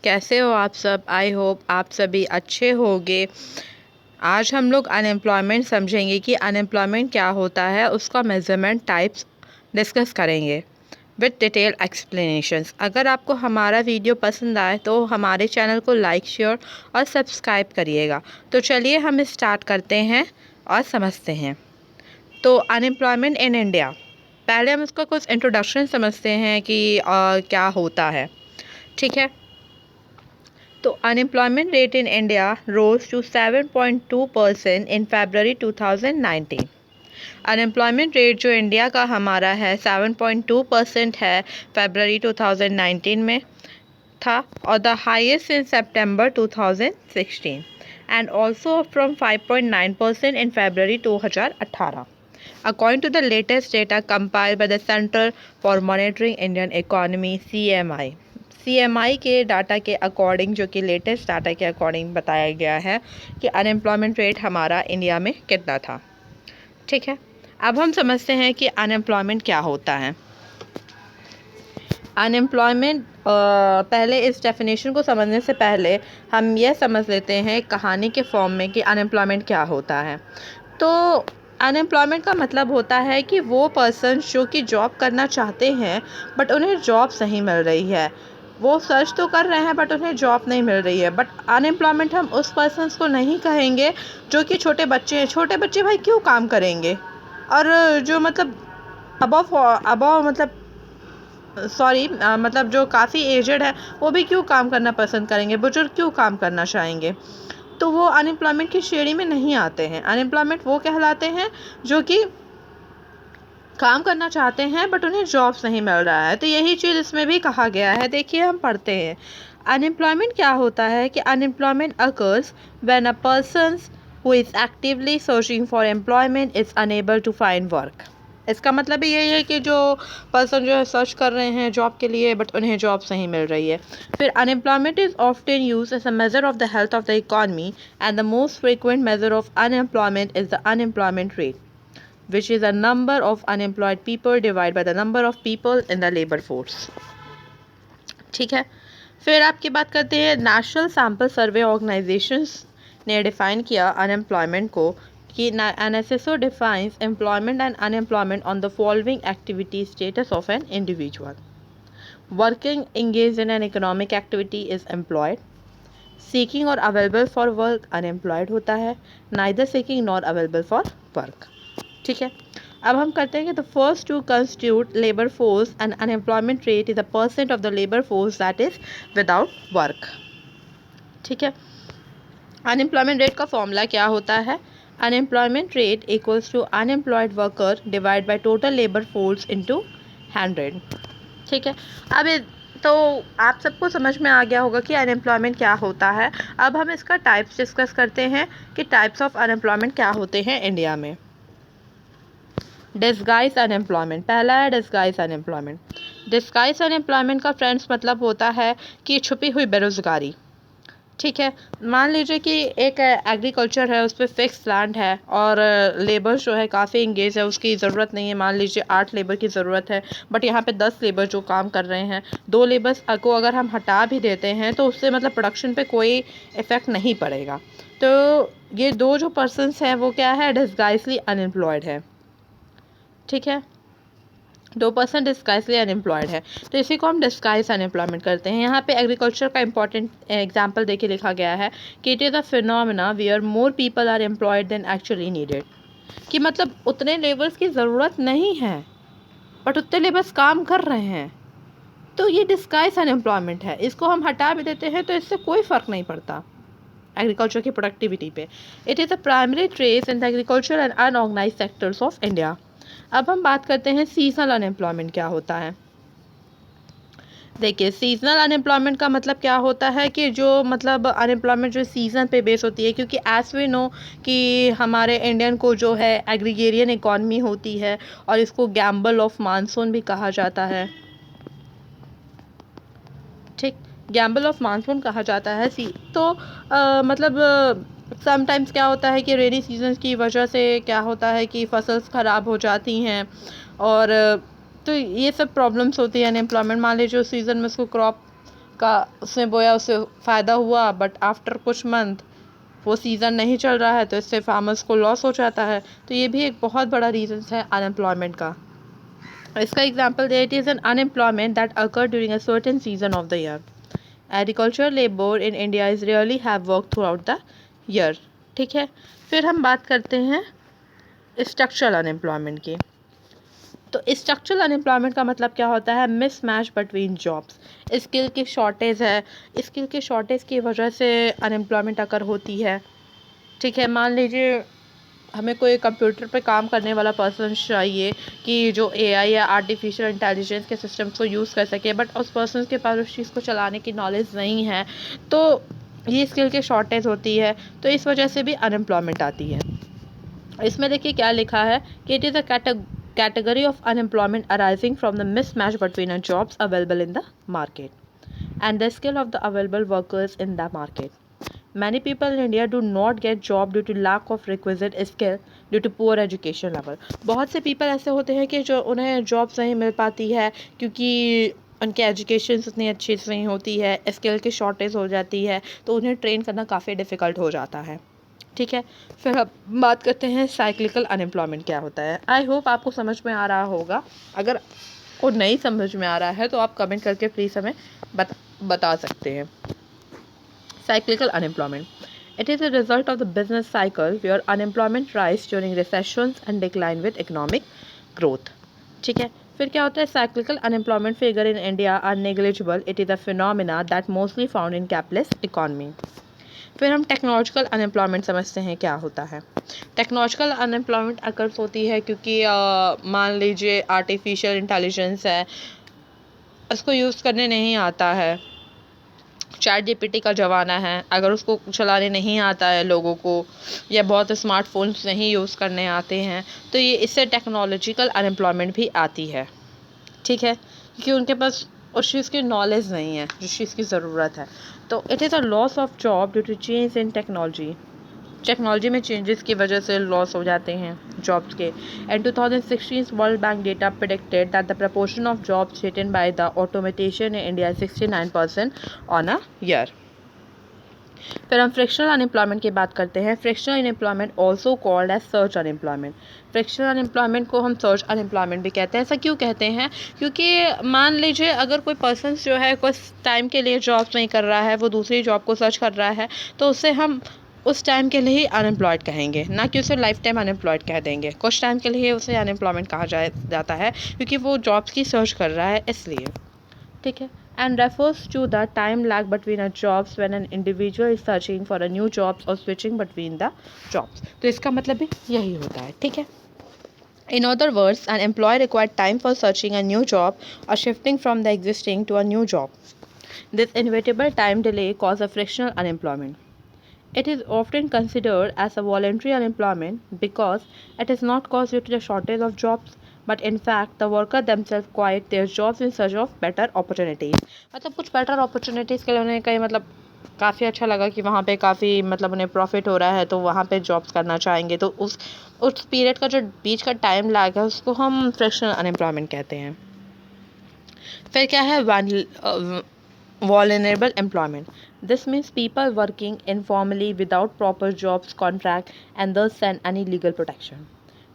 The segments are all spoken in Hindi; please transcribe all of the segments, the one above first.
कैसे हो आप सब। आई होप आप सभी अच्छे होंगे। आज हम लोग अनएम्प्लॉयमेंट समझेंगे कि अनएम्प्लॉयमेंट क्या होता है, उसका मेजरमेंट टाइप्स डिस्कस करेंगे विद डिटेल एक्सप्लेनेशंस। अगर आपको हमारा वीडियो पसंद आए तो हमारे चैनल को लाइक, शेयर और सब्सक्राइब करिएगा। तो चलिए हम स्टार्ट करते हैं और समझते हैं। तो अनएम्प्लॉयमेंट इन इंडिया, पहले हम उसका कुछ इंट्रोडक्शन समझते हैं कि क्या होता है। ठीक है, तो unemployment rate in India rose to 7.2% in February 2019। Unemployment rate जो इंडिया का हमारा है 7.2% है, फरवरी 2019 में था, और the highest in September 2016 and also from 5.9% in February 2018 according to the latest data compiled by the Center for Monitoring Indian Economy CMI के डाटा के अकॉर्डिंग, जो कि लेटेस्ट डाटा के अकॉर्डिंग बताया गया है कि अनएम्प्लॉयमेंट रेट हमारा इंडिया में कितना था। ठीक है, अब हम समझते हैं कि अनएम्प्लॉयमेंट क्या होता है। अनएम्प्लॉयमेंट, पहले इस डेफिनेशन को समझने से पहले हम यह समझ लेते हैं कहानी के फॉर्म में कि अनएम्प्लॉयमेंट क्या होता है। तो अनएम्प्लॉयमेंट का मतलब होता है कि वो पर्सन जो कि जॉब करना चाहते हैं बट उन्हें जॉब नहीं मिल रही है। वो सर्च तो कर रहे हैं बट उन्हें जॉब नहीं मिल रही है। बट अनएम्प्लॉयमेंट हम उस पर्सन्स को नहीं कहेंगे जो कि छोटे बच्चे हैं। छोटे बच्चे भाई क्यों काम करेंगे, और जो मतलब अबव मतलब मतलब जो काफ़ी एजड है वो भी क्यों काम करना पसंद करेंगे, बुजुर्ग क्यों काम करना चाहेंगे। तो वो अनएम्प्लॉयमेंट की श्रेणी में नहीं आते हैं। अनएम्प्लॉयमेंट वो कहलाते हैं जो कि काम करना चाहते हैं बट उन्हें जॉब्स नहीं मिल रहा है। तो यही चीज़ इसमें भी कहा गया है। देखिए हम पढ़ते हैं अनएम्प्लॉयमेंट क्या होता है कि unemployment occurs when a person who is actively searching for employment is unable to find work. इसका मतलब यही है कि जो पर्सन जो है सर्च कर रहे हैं जॉब के लिए बट उन्हें जॉब्स नहीं मिल रही है। फिर unemployment is often used as a measure of the health of the economy and the most frequent measure of unemployment is the unemployment rate, which is the number of unemployed people divided by the number of people in the labor force। ठीक है, फिर आपकी बात करते हैं नेशनल सैम्पल सर्वे ऑर्गेनाइजेशंस ने डिफाइन किया अनएम्प्लॉयमेंट को कि NSSO defines employment and unemployment on the following activity status of an individual: working, engaged in an economic activity is employed, seeking or available for work unemployed होता है, neither seeking nor available for work। ठीक है, अब हम करते हैं कि the first to constitute labour force and unemployment rate is the percent of the labour force that is without work. ठीक है, अनएम्प्लॉयमेंट रेट का फॉर्मूला क्या होता है? Unemployment rate equals to unemployed worker divide by total labour force into 100। ठीक है, अब तो आप सबको समझ में आ गया होगा कि अनएम्प्लॉयमेंट क्या होता है। अब हम इसका टाइप्स डिस्कस करते हैं कि टाइप्स ऑफ अनएम्प्लॉयमेंट क्या होते हैं इंडिया में। डिस्गाइज अनएम्प्लॉयमेंट, पहला है डिस्गाइज अनएम्प्लॉयमेंट। डिस्गाइज अनएम्प्लॉयमेंट का फ्रेंड्स मतलब होता है कि छुपी हुई बेरोज़गारी। ठीक है, मान लीजिए कि एक एग्रीकल्चर है, उस पर फिक्स लैंड है और लेबर जो है काफ़ी इंगेज है, उसकी ज़रूरत नहीं है। मान लीजिए 8 लेबर की ज़रूरत है बट यहाँ पे 10 लेबर जो काम कर रहे हैं। 2 लेबर्स को अगर हम हटा भी देते हैं तो उससे मतलब प्रोडक्शन पे कोई इफ़ेक्ट नहीं पड़ेगा। तो ये दो जो पर्सनस हैं वो क्या है, डिस्गाइजली अनएम्प्लॉयड है। ठीक है, 2% डिस्गाइजली अनएम्प्लॉयड है, तो इसी को हम डिस्गाइज अनएम्प्लॉयमेंट करते हैं। यहाँ पे एग्रीकल्चर का इंपॉर्टेंट एग्जांपल देके लिखा गया है कि it is a phenomena where more people are employed than actually needed, कि मतलब उतने लेबर्स की ज़रूरत नहीं है बट उतने लेबर्स काम कर रहे हैं। तो ये डिस्गाइज अनएम्प्लॉयमेंट है। इसको हम हटा भी देते हैं तो इससे कोई फ़र्क नहीं पड़ता एग्रीकल्चर की प्रोडक्टिविटी पे। It is a primary trace in the agriculture and unorganised sectors of India. अब हम बात करते हैं सीजनल अनएम्प्लॉयमेंट क्या होता है। देखिए, सीजनल अनएम्प्लॉयमेंट का मतलब क्या होता है कि जो मतलब अनएम्प्लॉयमेंट जो सीज़न पे बेस होती है, क्योंकि एज वी नो कि हमारे इंडियन को जो है एग्रीगेरियन इकॉनमी होती है और इसको गैम्बल ऑफ मानसून भी कहा जाता है। ठीक, गैम्बल ऑफ मानसून कहा जाता है। तो मतलब समटाइम्स क्या होता है कि रेनी सीजन की वजह से क्या होता है कि फसल्स ख़राब हो जाती हैं और तो ये सब प्रॉब्लम्स होती है अनएम्प्लॉयमेंट। मान लीजिए उस सीज़न में उसको क्रॉप का उसने बोया, उससे फ़ायदा हुआ, बट आफ्टर कुछ मंथ वो सीज़न नहीं चल रहा है तो इससे फार्मर्स को लॉस हो जाता है। तो ये भी एक बहुत बड़ा रीज़न है अनएम्प्लॉयमेंट का। इसका example they, it is N unemployment that occur during a certain season of the year. Agriculture labour in India is really have work through out the year. ठीक है, फिर हम बात करते हैं स्ट्रक्चरल अनएम्प्लॉयमेंट की। तो स्ट्रक्चरल अनएम्प्लॉयमेंट का मतलब क्या होता है? Mismatch between jobs. स्किल की शॉर्टेज है, स्किल की शॉर्टेज की वजह से अनएम्प्लॉयमेंट अकर होती है। ठीक है, मान लीजिए हमें कोई कंप्यूटर पे काम करने वाला पर्सन चाहिए कि जो एआई या आर्टिफिशियल इंटेलिजेंस के सिस्टम्स को यूज़ कर सके, बट उस पर्सन के पास उस चीज़ को चलाने की नॉलेज नहीं है, तो ये स्किल की शॉर्टेज होती है। तो इस वजह से भी अनएम्प्लॉयमेंट आती है। इसमें देखिए क्या लिखा है कि it is a category of unemployment arising from the mismatch between the jobs available in the market and the skill of the available workers in the market. Many people in India do not get job due to lack of requisite skill due to poor education level. बहुत से people ऐसे होते हैं कि जो उन्हें जॉब्स नहीं मिल पाती है क्योंकि उनकी एजुकेशन उतनी अच्छी नहीं होती है, स्किल की शॉर्टेज हो जाती है, तो उन्हें ट्रेन करना काफ़ी डिफ़िकल्ट हो जाता है। ठीक है, फिर अब बात करते हैं साइक्लिकल अनएम्प्लॉयमेंट क्या होता है। आई होप आपको समझ में आ रहा होगा। अगर को नहीं समझ में आ रहा है तो आप कमेंट करके प्लीज़ हमें बता सकते हैं। Cyclical unemployment, it is a result of the business cycle where unemployment rise during recessions and decline with economic growth. ठीक है, फिर क्या होता है? Cyclical unemployment figure in India are negligible. It is a phenomena that mostly found in capitalist economy. फिर हम टेक्नोलॉजिकल अनएम्प्लॉयमेंट समझते हैं क्या होता है। टेक्नोलॉजिकल अनएम्प्लॉयमेंट अकर्स होती है क्योंकि मान लीजिए आर्टिफिशियल इंटेलिजेंस है, उसको यूज़ करने नहीं आता है। चैट जीपीटी का ज़माना है, अगर उसको चलाने नहीं आता है लोगों को, या बहुत स्मार्टफोन्स नहीं यूज़ करने आते हैं, तो ये इससे टेक्नोलॉजिकल अनएम्प्लॉयमेंट भी आती है। ठीक है, क्योंकि उनके पास उस चीज़ की नॉलेज नहीं है जिस चीज़ की ज़रूरत है। तो it is a loss of job due to change in technology में चेंजेस की वजह से लॉस हो जाते हैं जॉब्स के। And 2016 world bank data predicted that the proportion of jobs written by the automation in India 69% on a year. फिर हम फ्रिक्शनल अनएम्प्लॉयमेंट की बात करते हैं। Frictional unemployment also called as search unemployment. Frictional unemployment को हम सर्च अनएम्प्लॉयमेंट भी कहते हैं। ऐसा क्यों कहते हैं? क्योंकि मान लीजिए अगर कोई पर्सन जो है कुछ टाइम के लिए जॉब नहीं कर रहा है, वो दूसरी जॉब को सर्च कर रहा है, तो उससे हम उस टाइम के लिए ही अनएम्प्लॉयड कहेंगे, ना कि उसे लाइफ टाइम अनएम्प्लॉयड कह देंगे। कुछ टाइम के लिए उसे अनएम्प्लॉयमेंट कहा जाता है क्योंकि वो जॉब्स की सर्च कर रहा है, इसलिए। ठीक है, and refers to the time lag between a jobs when an individual is searching for a new jobs or switching between the jobs। तो इसका मतलब भी यही होता है। ठीक है, in other words an employee required time for searching a new job or shifting from the existing to a new job। This inevitable time delay causes a frictional unemployment। It is often considered as a voluntary unemployment because it is not caused due to the shortage of jobs, but in fact the worker themselves quit their jobs in search of better opportunities। मतलब कुछ better opportunities के लिए उन्हें कहीं मतलब काफ़ी अच्छा लगा कि वहाँ पे काफ़ी मतलब उन्हें प्रॉफिट हो रहा है, तो वहाँ पे जॉब्स करना चाहेंगे। तो उस पीरियड का जो बीच का टाइम लैग है उसको हम फ्रिक्शनल अनएम्प्लॉयमेंट कहते हैं। फिर क्या है? vulnerable employment। This means people working informally without proper jobs contract and thus send any legal protection।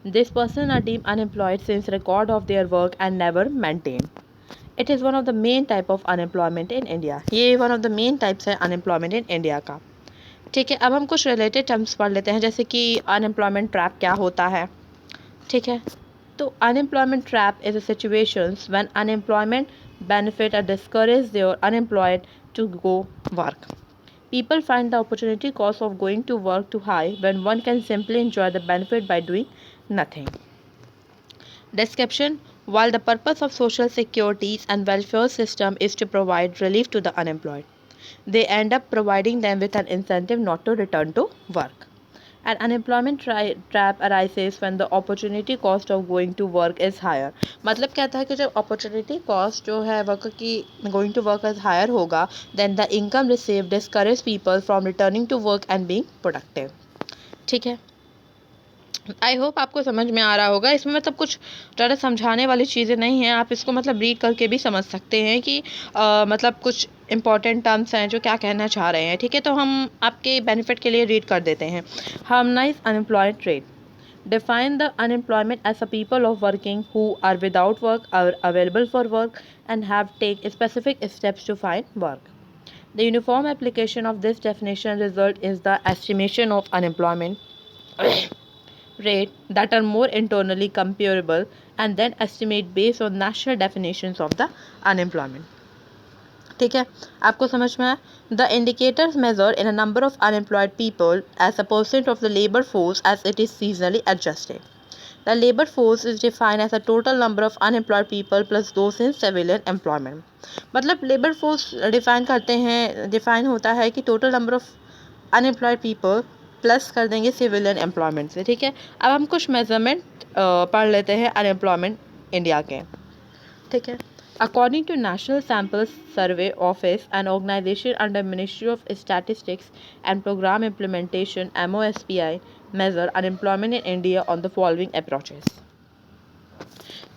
This person are deemed unemployed since record of their work and never maintained। It is one of the main type of unemployment in India। ये one of the main types है unemployment in India का। ठीक है, अब हम कुछ related terms पढ़ लेते हैं, जैसे कि unemployment trap क्या होता है। ठीक है, तो unemployment trap is a situations when unemployment benefit or discourage their unemployed to go work। People find the opportunity cost of going to work too high when one can simply enjoy the benefit by doing nothing। Description: while the purpose of social securities and welfare system is to provide relief to the unemployed, they end up providing them with an incentive not to return to work। An unemployment trap arises when the opportunity cost of going to work is higher। मतलब क्या था कि जब opportunity cost जो है वर्कर की going to work is higher होगा, then the income received discourage people from returning to work and being productive। ठीक है, आई होप आपको समझ में आ रहा होगा। इसमें मतलब कुछ ज़्यादा समझाने वाली चीज़ें नहीं हैं, आप इसको मतलब रीड करके भी समझ सकते हैं कि मतलब कुछ इंपॉर्टेंट टर्म्स हैं जो क्या कहना चाह रहे हैं, ठीक है। तो हम आपके बेनिफिट के लिए रीड कर देते हैं। Harmonise unemployed rate, define the unemployment as a people of working who are without work or available for work and have take specific steps to find work. The uniform application of this definition result is the estimation of unemployment rate that are more internally comparable and then estimate based on national definitions of the unemployment. ठीक है, आपको समझ में आया? The indicators measure in a number of unemployed people as a percent of the labour force as it is seasonally adjusted. The labour force is defined as a total number of unemployed people plus those in civilian employment. मतलब लेबर फोर्स डिफाइन करते हैं, डिफाइन होता है कि total number of unemployed people plus कर देंगे सिविलियन एम्प्लॉयमेंट से. ठीक है, अब हम कुछ मेजरमेंट पढ़ लेते हैं अनएम्प्लॉयमेंट इंडिया के. ठीक है, according to National Sample Survey Office, an organization under Ministry of Statistics and Program Implementation (MOSPI) measure unemployment in India on the following approaches.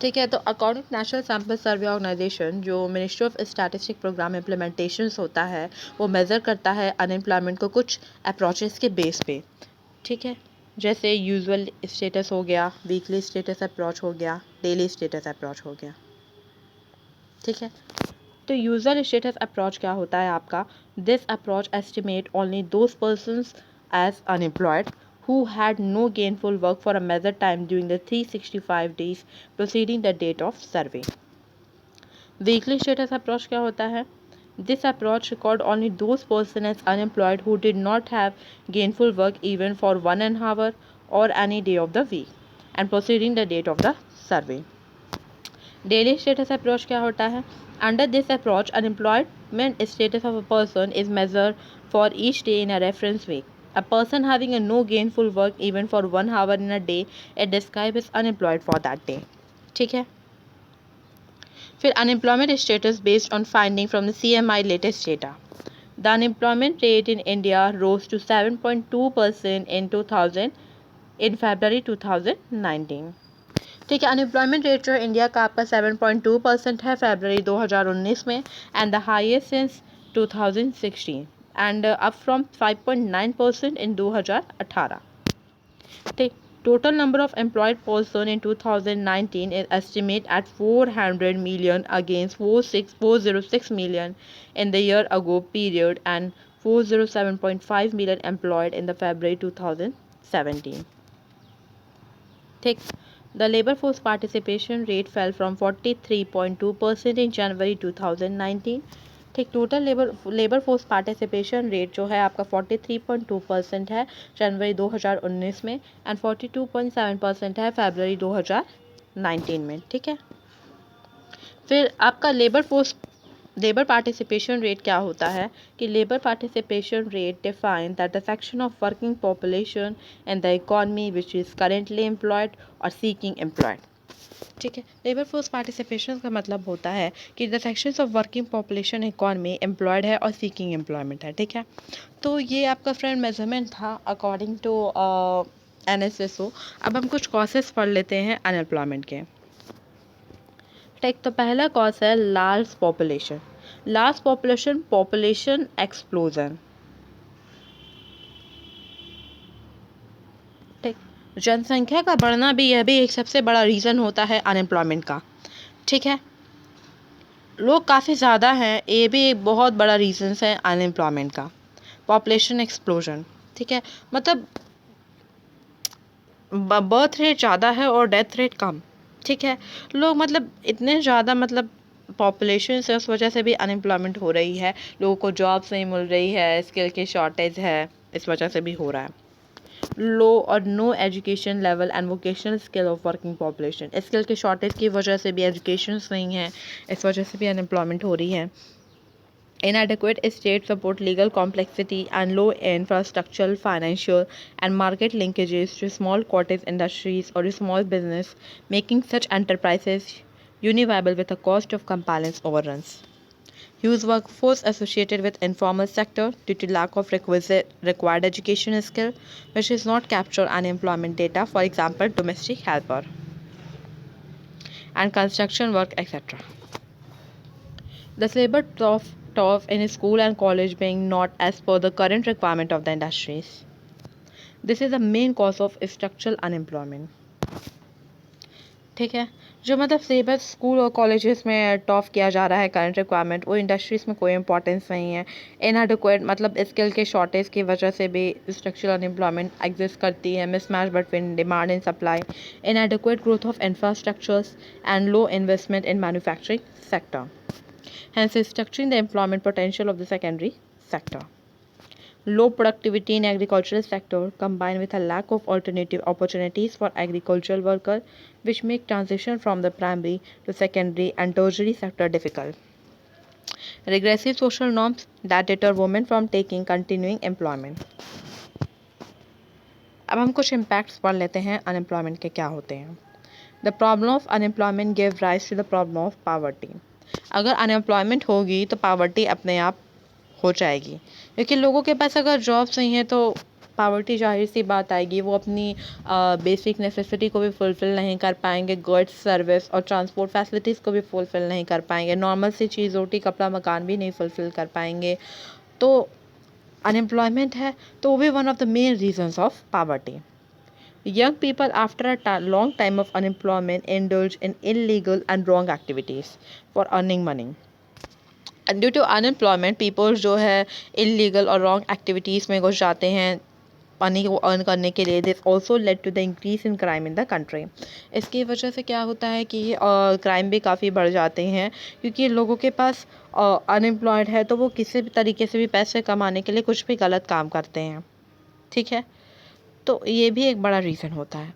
ठीक है, तो according national sample survey organisation जो ministry of statistic programme implementations होता है वो मेज़र करता है अनएम्प्लॉयमेंट को कुछ अप्रोचेस के बेस पे. ठीक है, जैसे यूजुअल स्टेटस हो गया, वीकली स्टेटस अप्रोच हो गया, डेली स्टेटस अप्रोच हो गया. ठीक है, तो यूजर स्टेटस अप्रोच क्या होता है आपका? This approach estimate only those persons as unemployed who had no gainful work for a measured time during the 365 days preceding the date of survey. Weekly status approach क्या होता है? This approach record only those persons as unemployed who did not have gainful work even for 1 hour or any day of the week and preceding the date of the survey. Daily status approach क्या होता है? Under this approach, unemployment status of a person is measured for each day in a reference week. A person having a no gainful work even for 1 hour in a day is described as unemployed for that day. ठीक है, फिर unemployment status based on finding from the CMI latest data. The unemployment rate in India rose to 7.2% in February 2019. ठीक है, अनएम्प्लॉयमेंट रेट जो है इंडिया का आपका 7.2% है फरवरी 2019 में and the highest since 2016 and up from 5.9% इन 2018. ठीक, total number of employed person in 2019 is estimate at 400 million against 406 million in the year ago period and 407.5 million employed in the February 2017. ठीक, the labor force participation rate fell from 43.2% in January 2019. ठीक, total labour force participation rate जो है आपका 43.2% है जनवरी 2019 में एंड 42.7% है फरवरी 2019 में. ठीक है, फिर आपका लेबर पार्टिसिपेशन रेट क्या होता है कि labour participation rate define that the section of working population in the economy which is currently employed और सीकिंग एम्प्लॉयड. ठीक है, लेबर फोर्स पार्टिसिपेशन का मतलब होता है कि the sections of working population economy employed है और सीकिंग एम्प्लॉयमेंट है. ठीक है, तो ये आपका फ्रेंड मेजरमेंट था अकॉर्डिंग टू NSSO. अब हम कुछ कॉसेस पढ़ लेते हैं अनएम्प्लॉयमेंट के. ठीक, तो पहला कॉज है लार्ज पॉपुलेशन एक्सप्लोजन. ठीक, जनसंख्या का बढ़ना भी यह भी एक सबसे बड़ा रीज़न होता है अनएम्प्लॉयमेंट का. ठीक है, लोग काफ़ी ज़्यादा हैं, ये भी एक बहुत बड़ा रीज़न है अनएम्प्लॉयमेंट का. पॉपुलेशन एक्सप्लोजन, ठीक है, मतलब बर्थ रेट ज़्यादा है और डेथ रेट कम. ठीक है, लोग मतलब इतने ज़्यादा मतलब पॉपुलेशन से उस वजह से भी अनएम्प्लॉयमेंट हो रही है, लोगों को जॉब्स नहीं मिल रही है, स्किल की शॉर्टेज है, इस वजह से भी हो रहा है. लो और no education level and vocational skill of working population, skill की शॉर्टेज की वजह से भी एजुकेशन नहीं है, इस वजह से भी अनएम्प्लॉयमेंट हो रही है. Inadequate state support, legal complexity, and low infrastructural, financial, and market linkages to small cottage industries or small business, making such enterprises unviable with a cost of compliance overruns. Huge workforce associated with informal sector due to lack of required education skill, which is not captured unemployment data, for example, domestic helper and construction work, etc. The labor of of in school and college being not as per the current requirement of the industries. This is the main cause of structural unemployment. ठीक है, जो मतलब सिलेबस स्कूल और कॉलेजेस में टॉप किया जा रहा है करंट रिक्वायरमेंट, वो इंडस्ट्रीज़ में कोई इंपॉर्टेंस नहीं है। इनएडिक्वेट मतलब स्किल के शॉर्टेज की वजह से भी स्ट्रक्चरल अनएम्प्लॉयमेंट एग्जिस्ट करती है। Mismatch between demand and supply, इनएडिक्वेट growth of infrastructures and low investment in manufacturing sector, hence structuring the employment potential of the secondary sector. Low productivity in agricultural sector combined with a lack of alternative opportunities for agricultural workers, which make transition from the primary to secondary and tertiary sector difficult. Regressive social norms that deter women from taking continuing employment. अब हम कुछ impacts पढ़ लेते हैं unemployment के क्या होते हैं. The problem of unemployment gave rise to the problem of poverty. अगर अनएम्प्लॉयमेंट होगी तो पावर्टी अपने आप हो जाएगी, क्योंकि लोगों के पास अगर जॉब्स नहीं है तो पावर्टी जाहिर सी बात आएगी। वो अपनी बेसिक नेसेसिटी को भी फुलफ़िल नहीं कर पाएंगे, गुड्स सर्विस और ट्रांसपोर्ट फैसिलिटीज़ को भी फुलफ़िल नहीं कर पाएंगे, नॉर्मल सी चीज़ रोटी कपड़ा मकान भी नहीं फुलफ़िल कर पाएंगे। तो अनएम्प्लॉयमेंट है तो वो भी one of the main reasons of poverty. Young people, after a long time of unemployment, indulge in illegal and wrong activities for earning money. And due to unemployment, people जो है illegal और wrong activities में घुस जाते हैं मनी को अर्न करने के लिए. This also led to the increase in crime in the country. इसकी वजह से क्या होता है कि क्राइम भी काफ़ी बढ़ जाते हैं, क्योंकि लोगों के पास अनएम्प्लॉयड है तो वो किसी भी तरीके से भी पैसे कमाने के लिए कुछ भी गलत काम करते हैं. ठीक है, तो ये भी एक बड़ा रीज़न होता है.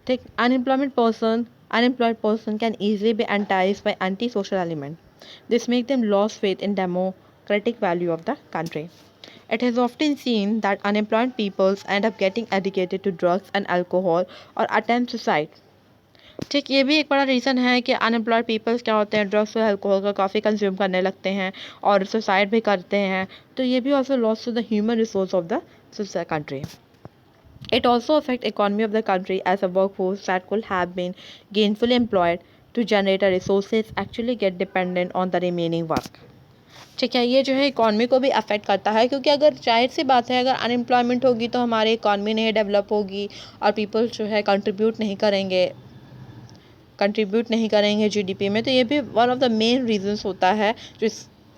ठीक, unemployed person can easily be enticed by anti-social element. This make them lose faith in democratic value of the country. It is often seen that unemployed people end up getting addicted to drugs and alcohol or attempt suicide. ठीक, ये भी एक बड़ा रीज़न है कि अनएम्प्लॉयड पीपल्स क्या होते हैं, ड्रग्स और अल्कोहल का काफ़ी कंज्यूम करने लगते हैं और सुसाइड भी करते हैं. तो ये भी also loss to the human resource of the country. It also affects economy of the country as a workforce that could have been gainfully employed to generate a resources actually get dependent on the remaining work. ठीक है, ये जो है इकॉनमी को भी अफेक्ट करता है, क्योंकि अगर जाहिर सी बात है अगर अनएम्प्लॉयमेंट होगी तो हमारी इकॉनमी नहीं डेवलप होगी और पीपल जो है कंट्रीब्यूट नहीं करेंगे जीडीपी में. तो ये भी one of the main reasons होता है जो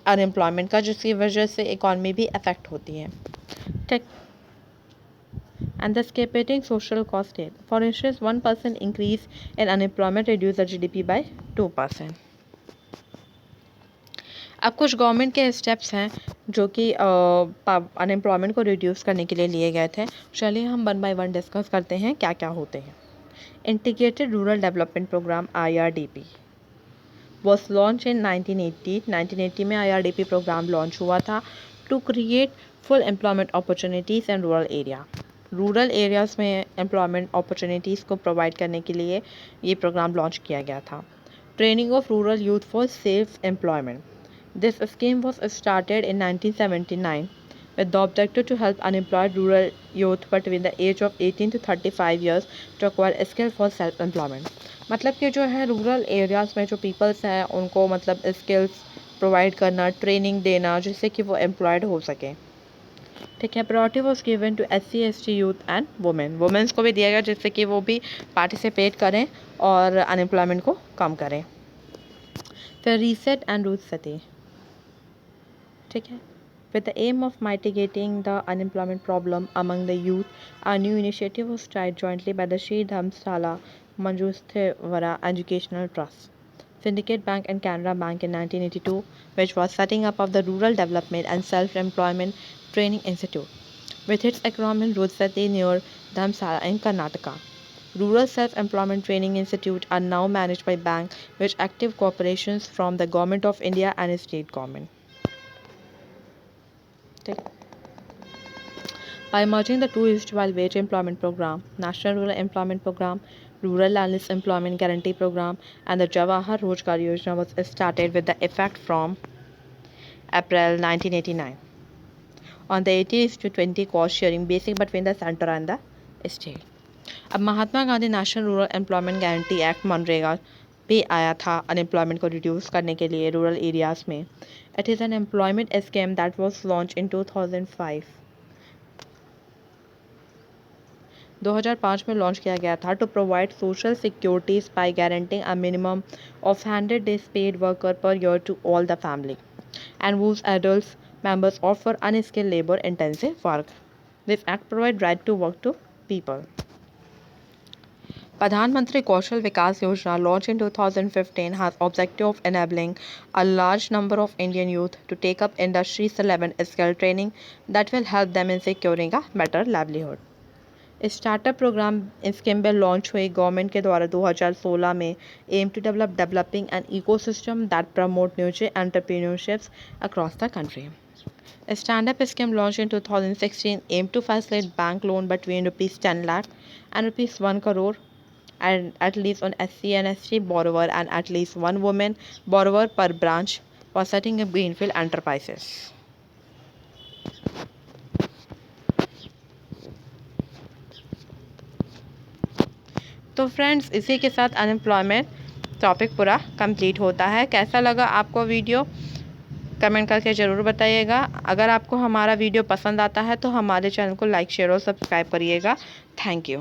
अनएम्प्लॉयमेंट का, जिसकी वजह से इकॉनमी भी अफेक्ट होती है. ठीक, and the escalating social cost rate. For instance, 1% increase in unemployment reduce the GDP by 2%. अब कुछ गवर्नमेंट के स्टेप्स हैं जो कि अनएम्प्लॉयमेंट को रिड्यूस करने के लिए लिए गए थे. चलिए हम वन बाय वन डिस्कस करते हैं क्या क्या होते हैं. Integrated rural development programme IRDP was launched in 1980. 1980 में IRDP प्रोग्राम लॉन्च हुआ था to create full employment opportunities in rural area. Rural areas में एम्प्लॉयमेंट अपॉर्चुनिटीज़ को प्रोवाइड करने के लिए ये प्रोग्राम लॉन्च किया गया था. Training of rural youth for self employment. This scheme was started in 1979 with the objective to help unemployed rural youth between the age of 18 to 35 years to acquire skill for self employment. मतलब कि जो है रूरल एरियाज़ में जो पीपल्स हैं उनको मतलब स्किल्स प्रोवाइड करना, ट्रेनिंग देना, जिससे कि वो एम्प्लॉयड हो सकें. ठीक है, priority was given to SC ST youth and womens को भी दिया गया जिससे कि वो भी पार्टिसिपेट करें और अनएम्प्लॉयमेंट को कम करें. फिर रीसेट एंड रूथ सती. ठीक है, with the aim of mitigating the unemployment problem among the youth, a new initiative was tried jointly by the Shri Dhamsala Manjusthewara Educational Trust, Syndicate Bank and Canara Bank in 1982, which was setting up of the Rural Development and Self-Employment Training Institute, with its acronym RUDSATI near Dhamsala in Karnataka. Rural Self-Employment Training Institute are now managed by bank with active cooperations from the Government of India and state government. By merging the two institutional wage employment program, National Rural Employment Program, Rural Analyst Employment Guarantee Program, and the Jawahar Rojgar Yojana was started with the effect from April 1989. On the 80:20 cost sharing basic between the center and the state. अब Mahatma Gandhi national rural employment guarantee act MNREGA पे आया था अनएम्प्लॉयमेंट को रिड्यूस करने के लिए रूरल एरियाज़ में। It is an employment scheme that was launch in 2005। 2005 में लॉन्च किया गया था to provide social securities by guaranteeing a minimum of 100 days paid worker per year to all the family and whose adult members offer unskilled labor intensive work. This act provides right to work to people. Pradhan Kaushal Vikas Yojana, launched in 2015, has objective of enabling a large number of Indian youth to take up industry-relevant skill training that will help them in securing a better livelihood. Startup programme scheme में लॉन्च हुई गवर्नमेंट के द्वारा 2016 में aim to developing an ecosystem that promote new entrepreneurships across the country. Stand-up scheme launched in 2016 aimed to facilitate bank loan between rupees 10 lakh and rupees 1 crore and at least one SC and ST borrower and at least one woman borrower per branch for setting up greenfield enterprises. तो फ्रेंड्स, इसी के साथ अनएम्प्लॉयमेंट टॉपिक पूरा कंप्लीट होता है. कैसा लगा आपको वीडियो कमेंट करके ज़रूर बताइएगा. अगर आपको हमारा वीडियो पसंद आता है तो हमारे चैनल को लाइक शेयर और सब्सक्राइब करिएगा. Thank you.